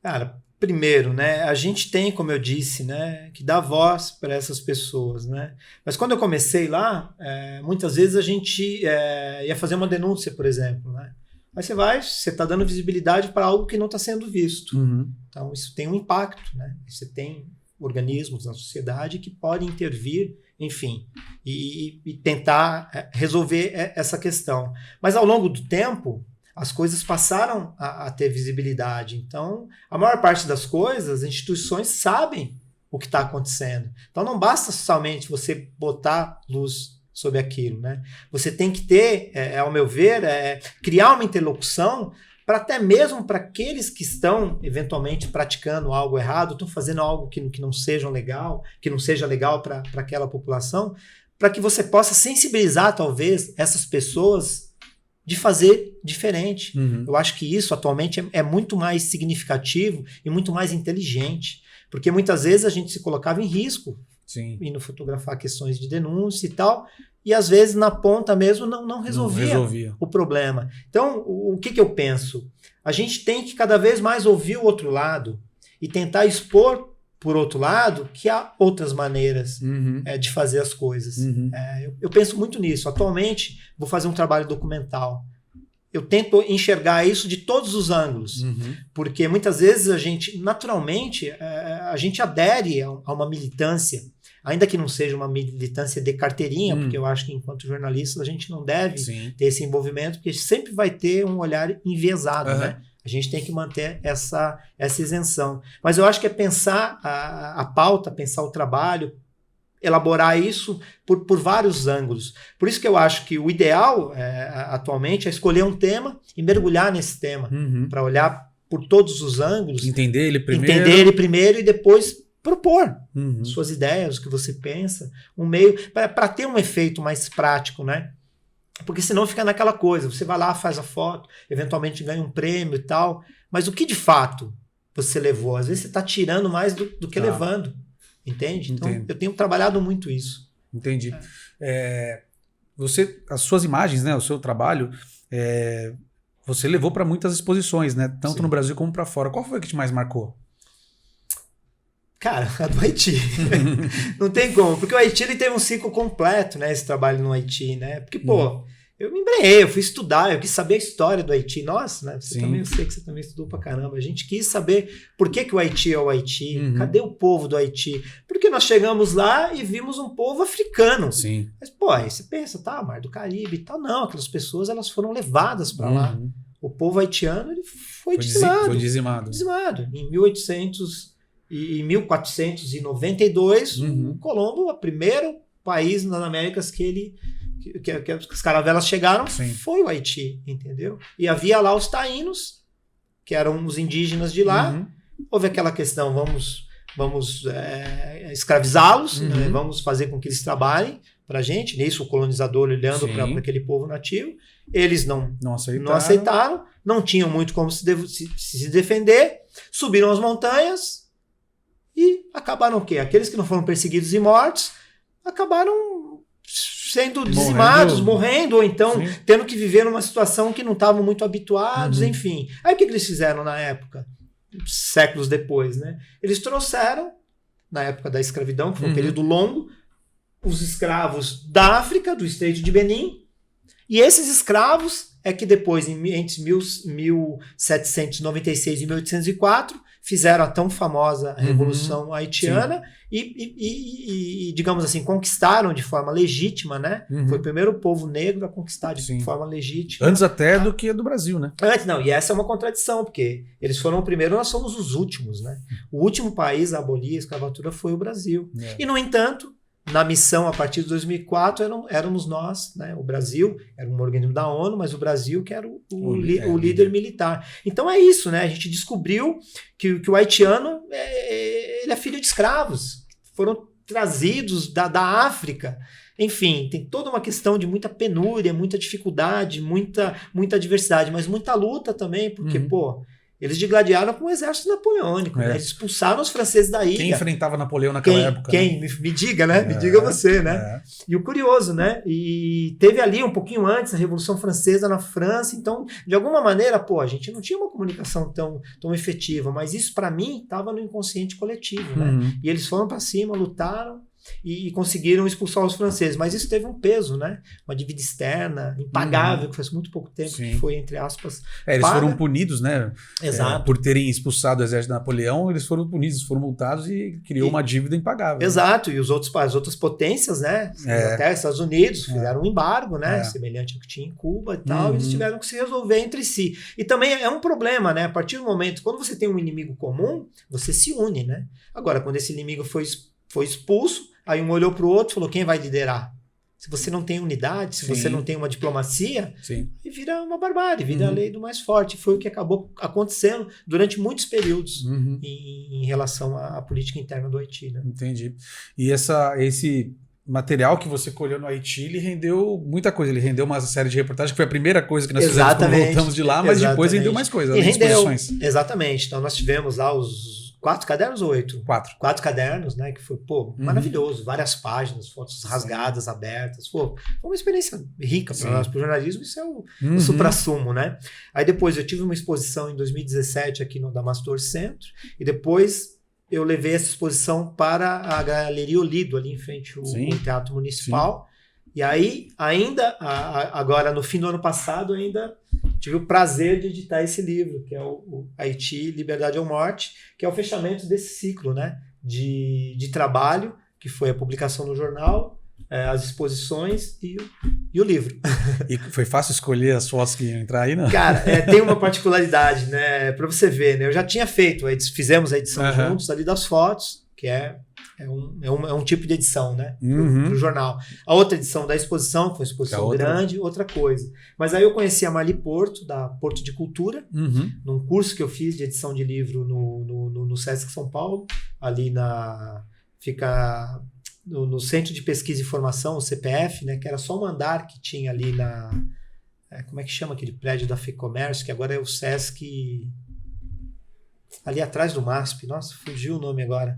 Cara, primeiro, né? A gente tem, como eu disse, né, que dar voz para essas pessoas, né? Mas quando eu comecei lá, muitas vezes a gente ia fazer uma denúncia, por exemplo, né? Mas você está dando visibilidade para algo que não está sendo visto. Uhum. Então, isso tem um impacto, né? Você tem organismos na sociedade que podem intervir, enfim, e tentar resolver essa questão. Mas, ao longo do tempo, as coisas passaram a ter visibilidade. Então, a maior parte das coisas, as instituições sabem o que está acontecendo. Então, não basta somente você botar luz sobre aquilo, né? Você tem que ter, ao meu ver, criar uma interlocução para até mesmo para aqueles que estão eventualmente praticando algo errado, estão fazendo algo que não seja legal, para aquela população, para que você possa sensibilizar talvez essas pessoas de fazer diferente. Uhum. Eu acho que isso atualmente é muito mais significativo e muito mais inteligente, porque muitas vezes a gente se colocava em risco. Sim. Indo fotografar questões de denúncia e tal, e às vezes na ponta mesmo não resolvia o problema. Então, o que eu penso? A gente tem que cada vez mais ouvir o outro lado e tentar expor por outro lado que há outras maneiras de fazer as coisas. Uhum. Eu penso muito nisso. Atualmente, vou fazer um trabalho documental. Eu tento enxergar isso de todos os ângulos, porque muitas vezes a gente, naturalmente, a gente adere a uma militância, ainda que não seja uma militância de carteirinha, porque eu acho que enquanto jornalista a gente não deve ter esse envolvimento, porque sempre vai ter um olhar enviesado, né? A gente tem que manter essa isenção. Mas eu acho que é pensar a pauta, pensar o trabalho, elaborar isso por vários ângulos. Por isso que eu acho que o ideal atualmente é escolher um tema e mergulhar nesse tema, para olhar por todos os ângulos. Entender ele primeiro e depois propor suas ideias, o que você pensa, um meio, para ter um efeito mais prático, né? Porque senão fica naquela coisa, você vai lá, faz a foto, eventualmente ganha um prêmio e tal, mas o que de fato você levou? Às vezes você está tirando mais do que levando. Entende? Então, eu tenho trabalhado muito isso. Entendi. As suas imagens, né, o seu trabalho, você levou para muitas exposições, né, tanto no Brasil como para fora. Qual foi a que te mais marcou? Cara, a do Haiti. Não tem como, porque o Haiti ele teve um ciclo completo, né, esse trabalho no Haiti, né? Porque, eu me embrenhei, eu fui estudar, eu quis saber a história do Haiti. Nossa, né? Eu sei que você também estudou pra caramba. A gente quis saber por que o Haiti é o Haiti, cadê o povo do Haiti? Porque nós chegamos lá e vimos um povo africano. Sim. Mas, aí você pensa, Mar do Caribe e tal. Não, aquelas pessoas elas foram levadas para lá. O povo haitiano ele foi dizimado. Foi dizimado. Em 1492, o Colombo, o primeiro país nas Américas que as caravelas chegaram, foi o Haiti, entendeu? E havia lá os taínos, que eram os indígenas de lá. Houve aquela questão, vamos escravizá-los, né? Vamos fazer com que eles trabalhem pra gente. Nisso o colonizador olhando para aquele povo nativo. Eles não aceitaram, não tinham muito como se defender, subiram as montanhas, e acabaram o quê? Aqueles que não foram perseguidos e mortos acabaram sendo dizimados, morrendo, ou então tendo que viver numa situação que não estavam muito habituados, enfim. Aí o que eles fizeram na época? Séculos depois, né? Eles trouxeram, na época da escravidão, que foi um período longo, os escravos da África, do Estreito de Benin, e esses escravos é que depois, entre 1796 e 1804, fizeram a tão famosa Revolução Haitiana e, digamos assim, conquistaram de forma legítima, né? Foi o primeiro povo negro a conquistar de forma legítima. Antes até do que do Brasil, né? Antes, não, e essa é uma contradição, porque eles foram o primeiro, nós somos os últimos, né? O último país a abolir a escravatura foi o Brasil. E, no entanto, na missão, a partir de 2004, éramos nós, né? O Brasil era um organismo da ONU, mas o Brasil que era o líder militar. Então é isso, né? A gente descobriu que o haitiano ele é filho de escravos. Foram trazidos da África. Enfim, tem toda uma questão de muita penúria, muita dificuldade, muita diversidade, mas muita luta também, porque, eles digladiaram com o exército napoleônico, né? Eles expulsaram os franceses da ilha. Quem enfrentava Napoleão naquela época? Quem? Né? Me diga, né? Me diga você, né? E o curioso, né? E teve ali um pouquinho antes a Revolução Francesa na França, então, de alguma maneira, a gente não tinha uma comunicação tão efetiva, mas isso, para mim, estava no inconsciente coletivo, né? E eles foram para cima, lutaram, e conseguiram expulsar os franceses, mas isso teve um peso, né? Uma dívida externa impagável, que faz muito pouco tempo que foi, entre aspas, eles foram punidos, né? Exato. Por terem expulsado o exército de Napoleão, eles foram punidos, foram multados e criou uma dívida impagável. Exato, e as outras potências, né? Até Estados Unidos fizeram um embargo, né? Semelhante ao que tinha em Cuba e tal, e eles tiveram que se resolver entre si. E também é um problema, né? A partir do momento, quando você tem um inimigo comum, você se une, né? Agora, quando esse inimigo foi expulso, aí um olhou para o outro e falou, quem vai liderar? Se você não tem unidade, se você não tem uma diplomacia, aí vira uma barbárie, vira a lei do mais forte. Foi o que acabou acontecendo durante muitos períodos em relação à política interna do Haiti. Né? Entendi. E esse material que você colheu no Haiti, ele rendeu muita coisa. Ele rendeu uma série de reportagens, que foi a primeira coisa que nós fizemos quando voltamos de lá, mas depois rendeu mais coisas, exposições. Exatamente. Então nós tivemos lá os 4 cadernos ou 8? 4 cadernos, né? Que foi, maravilhoso. Várias páginas, fotos rasgadas, abertas. Foi uma experiência rica para nós, para o jornalismo. Isso é o suprassumo, né? Aí depois eu tive uma exposição em 2017 aqui no Damastor Centro. E depois eu levei essa exposição para a Galeria Olido, ali em frente ao Teatro Municipal. E aí, agora no fim do ano passado, ainda tive o prazer de editar esse livro, que é o Haiti, Liberdade ou Morte, que é o fechamento desse ciclo, né, de trabalho, que foi a publicação no jornal, as exposições e o livro. E foi fácil escolher as fotos que iam entrar aí, não? Cara, tem uma particularidade, né, para você ver, né, eu já tinha feito, fizemos a edição juntos ali das fotos, que é um tipo de edição, né? Pro jornal. A outra edição da exposição, foi uma exposição grande, outra coisa. Mas aí eu conheci a Marli Porto, da Porto de Cultura, num curso que eu fiz de edição de livro no Sesc São Paulo, ali fica no Centro de Pesquisa e Formação, o CPF, né? Que era só um andar que tinha ali como é que chama aquele prédio da FEComércio, que agora é o Sesc, ali atrás do MASP. Nossa, fugiu o nome agora.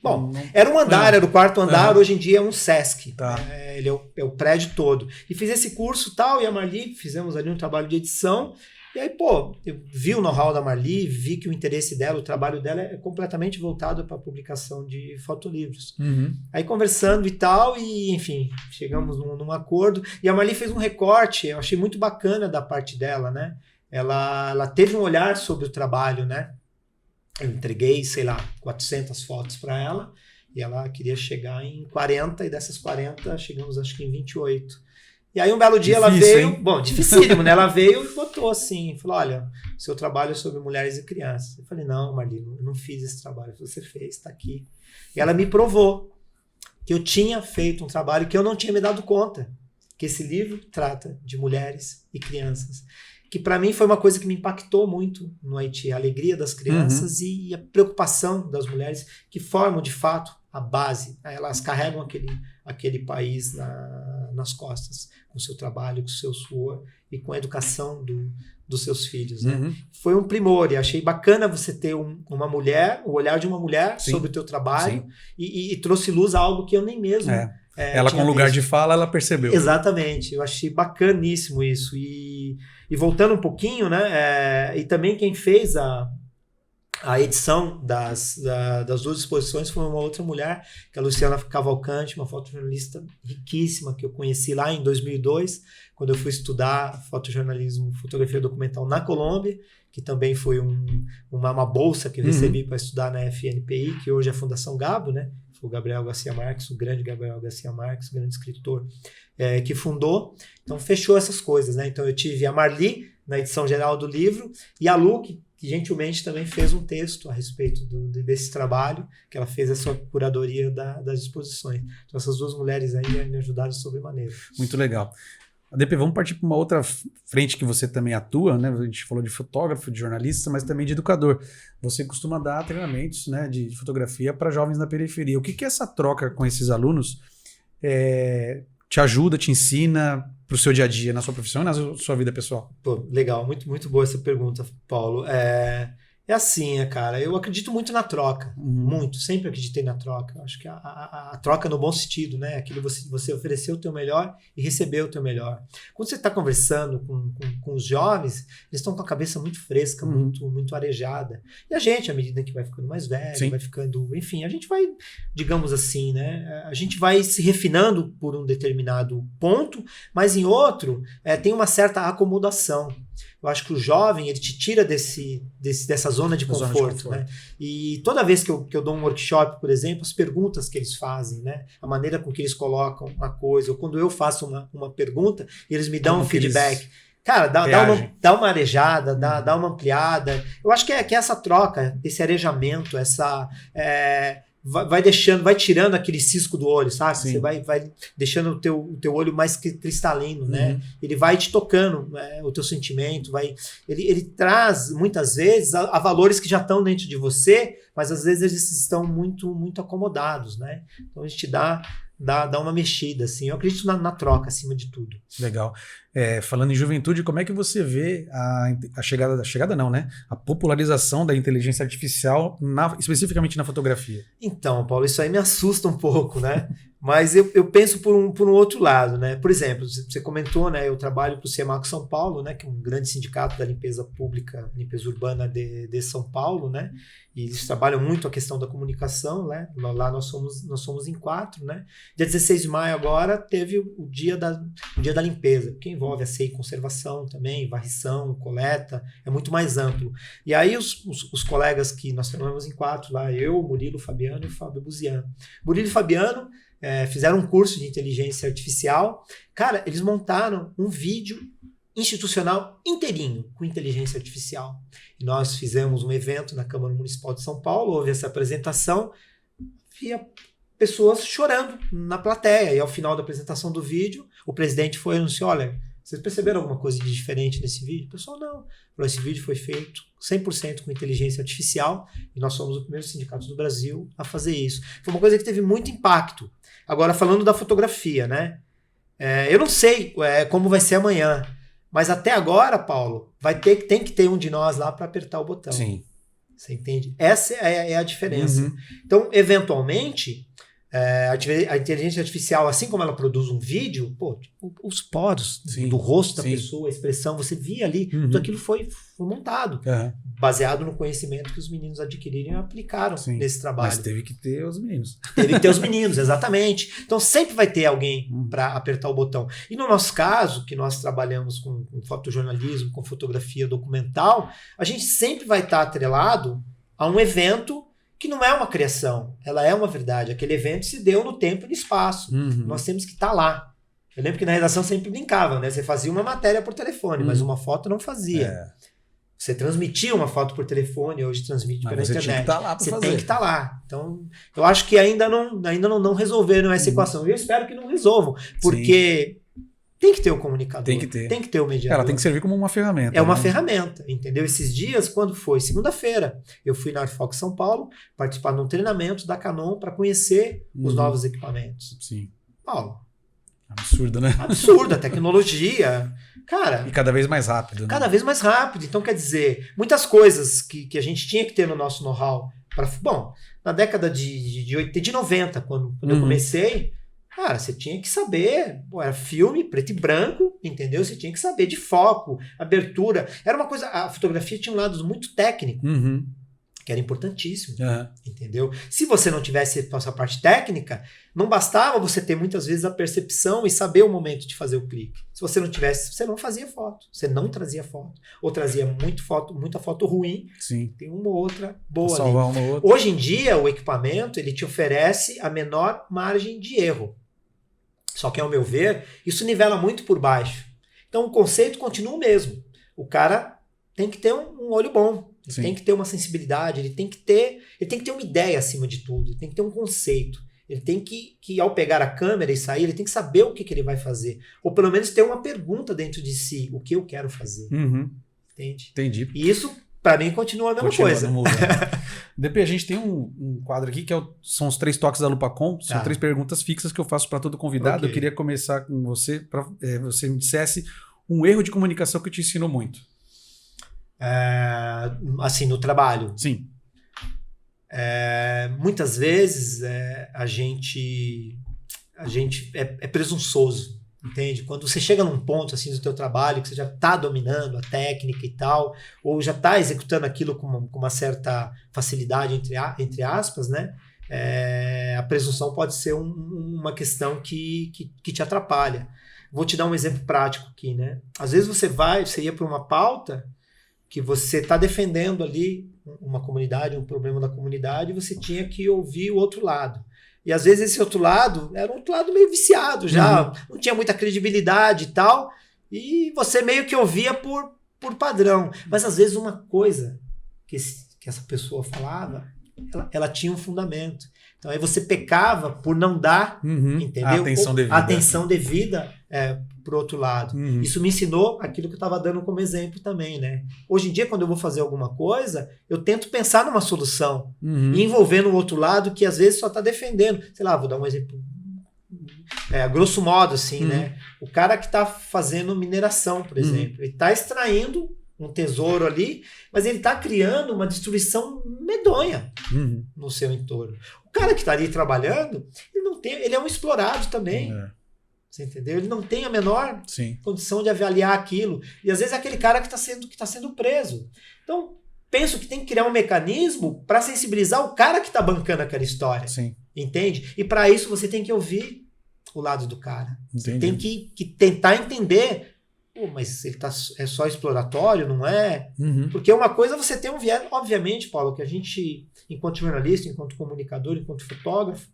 Bom, era um andar, era o quarto andar, hoje em dia é um Sesc. Tá. Ele é o prédio todo. E fiz esse curso tal, e a Marli, fizemos ali um trabalho de edição. E aí, eu vi o know-how da Marli, vi que o interesse dela, o trabalho dela é completamente voltado para a publicação de fotolivros. Aí conversando e tal, e enfim, chegamos num acordo. E a Marli fez um recorte, eu achei muito bacana da parte dela, né? Ela teve um olhar sobre o trabalho, né? Eu entreguei, 400 fotos para ela, e ela queria chegar em 40, e dessas 40 chegamos acho que em 28. E aí um belo dia ela veio, dificílimo, né? Ela veio e botou assim, falou, olha, seu trabalho é sobre mulheres e crianças. Eu falei, não, Marli, eu não fiz esse trabalho, você fez, está aqui. E ela me provou que eu tinha feito um trabalho que eu não tinha me dado conta, que esse livro trata de mulheres e crianças. Que para mim foi uma coisa que me impactou muito no Haiti, a alegria das crianças e a preocupação das mulheres que formam de fato a base, né? Elas carregam aquele país nas costas, com o seu trabalho, com o seu suor e com a educação dos seus filhos, né? Uhum. Foi um primor, e achei bacana você ter uma mulher, o olhar de uma mulher Sim. sobre o teu trabalho e trouxe luz a algo que eu nem mesmo ela com lugar de fala, ela percebeu. Exatamente, eu achei bacaníssimo isso. E voltando um pouquinho, né? E também quem fez a edição das 2 exposições foi uma outra mulher, que é a Luciana Cavalcante, uma fotojornalista riquíssima que eu conheci lá em 2002, quando eu fui estudar fotojornalismo, fotografia documental na Colômbia, que também foi uma bolsa que eu recebi para estudar na FNPI, que hoje é a Fundação Gabo, né? Foi o Gabriel Garcia Marques, o grande Gabriel Garcia Marques, o grande escritor, que fundou. Então fechou essas coisas, né? Então eu tive a Marli na edição geral do livro e a Lu, que gentilmente também fez um texto a respeito desse trabalho, que ela fez a sua curadoria das exposições. Então essas 2 mulheres aí me ajudaram sobremaneira. Muito legal. ADP, vamos partir para uma outra frente que você também atua, né? A gente falou de fotógrafo, de jornalista, mas também de educador. Você costuma dar treinamentos, né, de fotografia para jovens na periferia. O que essa troca com esses alunos te ajuda, te ensina para o seu dia a dia, na sua profissão e na sua vida pessoal? Pô, legal, muito, muito boa essa pergunta, Paulo. É assim, cara, eu acredito muito na troca, muito, sempre acreditei na troca. Eu acho que a troca no bom sentido, né? Aquilo você oferecer o teu melhor e receber o teu melhor. Quando você está conversando com os jovens, eles estão com a cabeça muito fresca, muito, muito arejada. E a gente, à medida que vai ficando mais velho, vai ficando, enfim, a gente vai, digamos assim, né? A gente vai se refinando por um determinado ponto, mas em outro tem uma certa acomodação. Eu acho que o jovem, ele te tira dessa zona de conforto, né? E toda vez que eu dou um workshop, por exemplo, as perguntas que eles fazem, né? A maneira com que eles colocam a coisa, ou quando eu faço uma pergunta e eles me dão um feedback. Cara, dá uma arejada, dá uma ampliada. Eu acho que é essa troca, esse arejamento, vai tirando aquele cisco do olho, sabe? Sim. Você vai deixando o teu olho mais cristalino, né? Ele vai te tocando, né? O teu sentimento, ele traz, muitas vezes, a valores que já estão dentro de você, mas às vezes eles estão muito, muito acomodados, né? Então a gente dá uma mexida, assim. Eu acredito na troca, acima de tudo. Legal. Falando em juventude, como é que você vê a chegada não, né? A popularização da inteligência artificial, especificamente na fotografia? Então, Paulo, isso aí me assusta um pouco, né? Mas eu penso por um outro lado, né? Por exemplo, você comentou, né? Eu trabalho para o CEMACO São Paulo, né? Que é um grande sindicato da limpeza pública, limpeza urbana de São Paulo, né? E eles trabalham muito a questão da comunicação, né? Lá nós somos em 4, né? Dia 16 de maio agora teve o dia da limpeza, que envolve a CEI conservação também, varrição, coleta, é muito mais amplo. E aí os colegas que nós trabalhamos em 4 lá, eu, Murilo, Fabiano e o Fábio Buzian. Murilo e Fabiano fizeram um curso de inteligência artificial. Cara, eles montaram um vídeo institucional inteirinho com inteligência artificial. E nós fizemos um evento na Câmara Municipal de São Paulo, houve essa apresentação, via pessoas chorando na plateia. E ao final da apresentação do vídeo, o presidente foi e anunciou: olha, vocês perceberam alguma coisa de diferente nesse vídeo? O pessoal, não. Esse vídeo foi feito 100% com inteligência artificial e nós somos o primeiro sindicato do Brasil a fazer isso. Foi uma coisa que teve muito impacto. Agora, falando da fotografia, né? Eu não sei como vai ser amanhã, mas até agora, Paulo, tem que ter um de nós lá para apertar o botão. Sim. Você entende? Essa é a diferença. Então, eventualmente, a inteligência artificial, assim como ela produz um vídeo, os poros do rosto da pessoa, a expressão, você via ali, tudo aquilo foi montado, baseado no conhecimento que os meninos adquiriram e aplicaram nesse trabalho. Mas teve que ter os meninos. Teve que ter os meninos, exatamente. Então sempre vai ter alguém para apertar o botão. E no nosso caso, que nós trabalhamos com fotojornalismo, com fotografia documental, a gente sempre vai estar atrelado a um evento que não é uma criação, ela é uma verdade. Aquele evento se deu no tempo e no espaço. Nós temos que estar lá. Eu lembro que na redação sempre brincava, né? Você fazia uma matéria por telefone, mas uma foto não fazia. Você transmitia uma foto por telefone, hoje transmite pela internet. Tinha que estar lá você fazer. Tem que estar lá. Então, eu acho que ainda não resolveram essa equação. E eu espero que não resolvam, porque tem que ter o comunicador, tem que ter o mediador. Ela tem que servir como uma ferramenta. É uma ferramenta, entendeu? Esses dias, quando foi? Segunda-feira, eu fui na Arfox São Paulo participar de um treinamento da Canon para conhecer os novos equipamentos. Sim. Paulo, Absurdo, né? Absurdo, a tecnologia, cara... E cada vez mais rápido. Né? Cada vez mais rápido. Então, quer dizer, muitas coisas que a gente tinha que ter no nosso know-how. Bom, na década de 90, quando eu comecei, cara, você tinha que saber, era filme, preto e branco, entendeu? Você tinha que saber de foco, abertura. Era uma coisa, a fotografia tinha um lado muito técnico. Que era importantíssimo, entendeu? Se você não tivesse essa parte técnica, não bastava você ter muitas vezes a percepção e saber o momento de fazer o clique. Se você não tivesse, você não fazia foto, você não trazia foto, ou trazia muita foto ruim. Sim. Tem uma ou outra boa ali. Salvar uma outra. Hoje em dia, o equipamento, ele te oferece a menor margem de erro. Só que, ao meu ver, isso nivela muito por baixo. Então, o conceito continua o mesmo. O cara tem que ter um olho bom. Ele tem que ter uma sensibilidade, ele tem que ter uma ideia acima de tudo, ele tem que ter um conceito. Ele tem que ao pegar a câmera e sair, ele tem que saber o que ele vai fazer. Ou pelo menos ter uma pergunta dentro de si, o que eu quero fazer. Entende? Entendi. E isso, para mim, continua a mesma coisa. Não muda. DP, a gente tem um quadro aqui que são os 3 toques da Lupacom. São 3 perguntas fixas que eu faço para todo convidado. Okay. Eu queria começar com você, para você me dissesse um erro de comunicação que te ensinou muito. Assim, no trabalho. Sim. Muitas vezes a gente é presunçoso, entende? Quando você chega num ponto assim do teu trabalho que você já está dominando a técnica e tal, ou já está executando aquilo com uma certa facilidade, entre aspas, né? A presunção pode ser uma questão que te atrapalha. Vou te dar um exemplo prático aqui, né? Às vezes você ia para uma pauta que você está defendendo ali uma comunidade, um problema da comunidade, e você tinha que ouvir o outro lado. E às vezes esse outro lado era um outro lado meio viciado já, não tinha muita credibilidade e tal, e você meio que ouvia por padrão. Mas às vezes uma coisa que essa pessoa falava, ela tinha um fundamento. Então aí você pecava por não dar, entendeu? A atenção devida pro outro lado. Isso me ensinou aquilo que eu estava dando como exemplo também, né? Hoje em dia, quando eu vou fazer alguma coisa, eu tento pensar numa solução e envolvendo o outro lado que às vezes só está defendendo. Sei lá, vou dar um exemplo grosso modo, assim, né? O cara que está fazendo mineração, por exemplo, ele está extraindo um tesouro ali, mas ele está criando uma destruição medonha no seu entorno. O cara que está ali trabalhando, ele é um explorado também. Você entendeu? Ele não tem a menor condição de avaliar aquilo. E às vezes é aquele cara que está sendo preso. Então, penso que tem que criar um mecanismo para sensibilizar o cara que está bancando aquela história. Entende? E para isso você tem que ouvir o lado do cara. Você tem que tentar entender. Mas ele é só exploratório, não é? Porque uma coisa você tem um viés, obviamente, Paulo, que a gente, enquanto jornalista, enquanto comunicador, enquanto fotógrafo,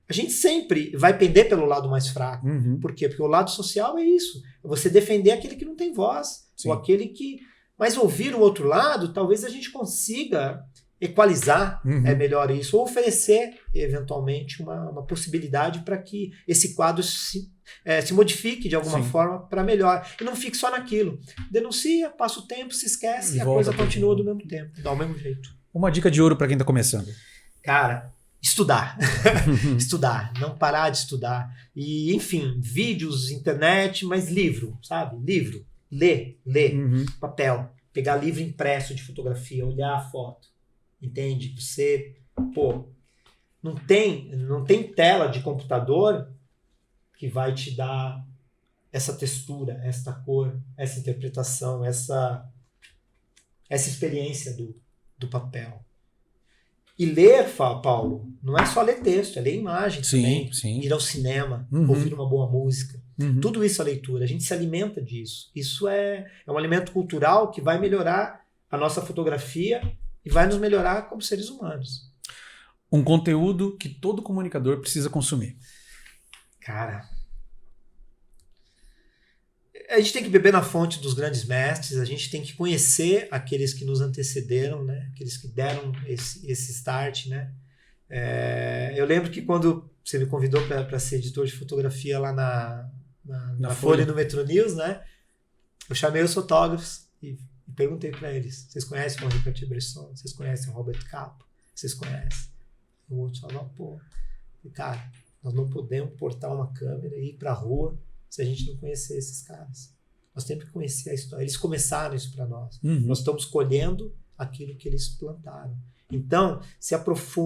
a gente sempre vai pender pelo lado mais fraco. Por quê? Porque o lado social é isso. É você defender aquele que não tem voz. Ou aquele que... Mas ouvir o outro lado, talvez a gente consiga equalizar melhor isso. Ou oferecer, eventualmente, uma possibilidade para que esse quadro se modifique de alguma forma para melhor. E não fique só naquilo. Denuncia, passa o tempo, se esquece e a coisa continua do mesmo tempo. Do mesmo jeito. Uma dica de ouro para quem está começando. Cara... Estudar. Estudar. Não parar de estudar. E, enfim, vídeos, internet, mas livro, sabe? Livro. Ler. Papel. Pegar livro impresso de fotografia, olhar a foto. Entende? Você, não tem tela de computador que vai te dar essa textura, essa cor, essa interpretação, essa experiência do papel. E ler, Paulo, não é só ler texto, é ler imagem também. Ir ao cinema, ouvir uma boa música. Tudo isso é leitura. A gente se alimenta disso. Isso é um alimento cultural que vai melhorar a nossa fotografia e vai nos melhorar como seres humanos. Um conteúdo que todo comunicador precisa consumir. Cara... A gente tem que beber na fonte dos grandes mestres, a gente tem que conhecer aqueles que nos antecederam, né? Aqueles que deram esse start, né? Eu lembro que quando você me convidou para ser editor de fotografia lá na Folha e no Metro News, né? Eu chamei os fotógrafos e perguntei para eles: vocês conhecem o Henri Cartier-Bresson? Vocês conhecem o Robert Capa? Vocês conhecem? O outro falou: cara, Nós não podemos portar uma câmera e ir para a rua se a gente não conhecer esses caras. Nós temos que conhecer a história. Eles começaram isso para nós. Nós estamos colhendo aquilo que eles plantaram. Então,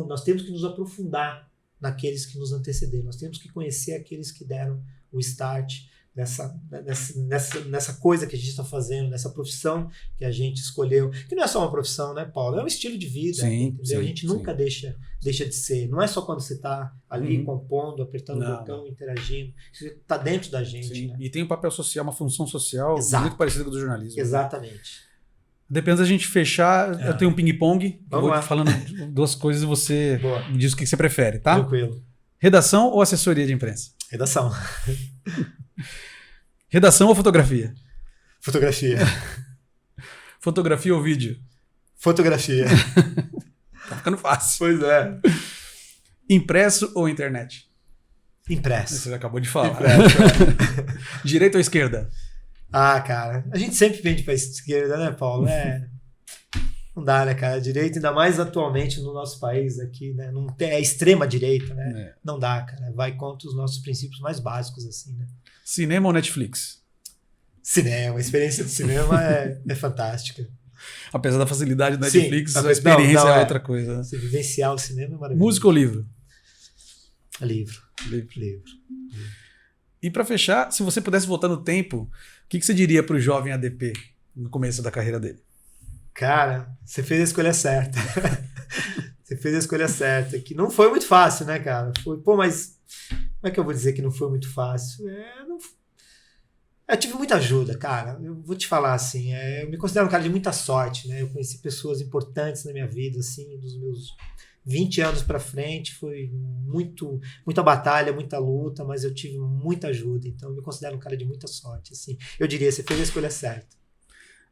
nós temos que nos aprofundar naqueles que nos antecederam. Nós temos que conhecer aqueles que deram o start nessa coisa que a gente está fazendo, nessa profissão que a gente escolheu. Que não é só uma profissão, né, Paulo? É um estilo de vida. Sim, a gente nunca deixa de ser. Não é só quando você está ali compondo, apertando o botão, interagindo. Você está dentro da gente. Né? E tem um papel social, uma função social muito parecida com o do jornalismo. Exatamente. Depende da gente fechar. Eu tenho um ping-pong. Vou falando duas coisas e você me diz o que você prefere, tá? Tranquilo. Redação ou assessoria de imprensa? Redação. Redação ou fotografia? Fotografia. Fotografia ou vídeo? Fotografia. Tá ficando fácil. Pois é. Impresso ou internet? Impresso. Você acabou de falar. Impresso. Direita ou esquerda? Ah, cara, a gente sempre pende pra esquerda, né, Paulo? Não dá, né, cara? Direita, ainda mais atualmente no nosso país aqui, né? Não tem, é extrema direita, né? Não dá, cara. Vai contra os nossos princípios mais básicos, assim, né? Cinema ou Netflix? Cinema. A experiência do cinema é fantástica. Apesar da facilidade do Netflix, a experiência é outra coisa. Né? Se vivenciar o cinema é maravilhoso. Música ou livro? Livro. E para fechar, se você pudesse voltar no tempo, o que você diria para o jovem ADP no começo da carreira dele? Cara, você fez a escolha certa. Você fez a escolha certa. Que não foi muito fácil, né, cara? Mas como é que eu vou dizer que não foi muito fácil? Eu tive muita ajuda, cara. Eu vou te falar assim, eu me considero um cara de muita sorte, né? Eu conheci pessoas importantes na minha vida, assim, dos meus 20 anos para frente, foi muita batalha, muita luta, mas eu tive muita ajuda, então eu me considero um cara de muita sorte, assim. Eu diria, você fez a escolha certa.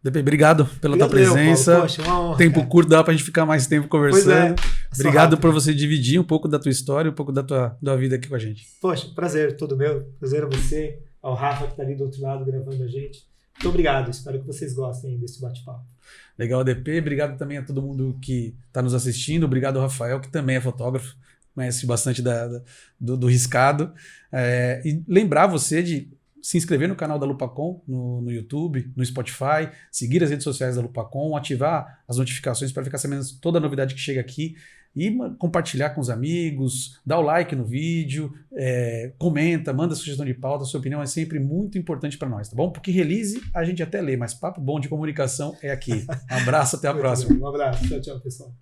DP, obrigado pela tua presença. Paulo. Poxa, uma honra, tempo curto, dá pra gente ficar mais tempo conversando. Obrigado por você dividir um pouco da tua história, um pouco da tua vida aqui com a gente. Poxa, prazer todo meu. Prazer a você, ao Rafa que tá ali do outro lado gravando a gente. Muito obrigado, espero que vocês gostem desse bate-papo. Legal, DP. Obrigado também a todo mundo que está nos assistindo. Obrigado ao Rafael, que também é fotógrafo, conhece bastante do riscado. E lembrar você de se inscrever no canal da Lupacom, no YouTube, no Spotify, seguir as redes sociais da Lupacom, ativar as notificações para ficar sabendo toda a novidade que chega aqui e compartilhar com os amigos, dá o like no vídeo, comenta, manda sugestão de pauta, sua opinião é sempre muito importante para nós, tá bom? Porque release a gente até lê, mas papo bom de comunicação é aqui. Um abraço, até a próxima. Um abraço, tchau, pessoal.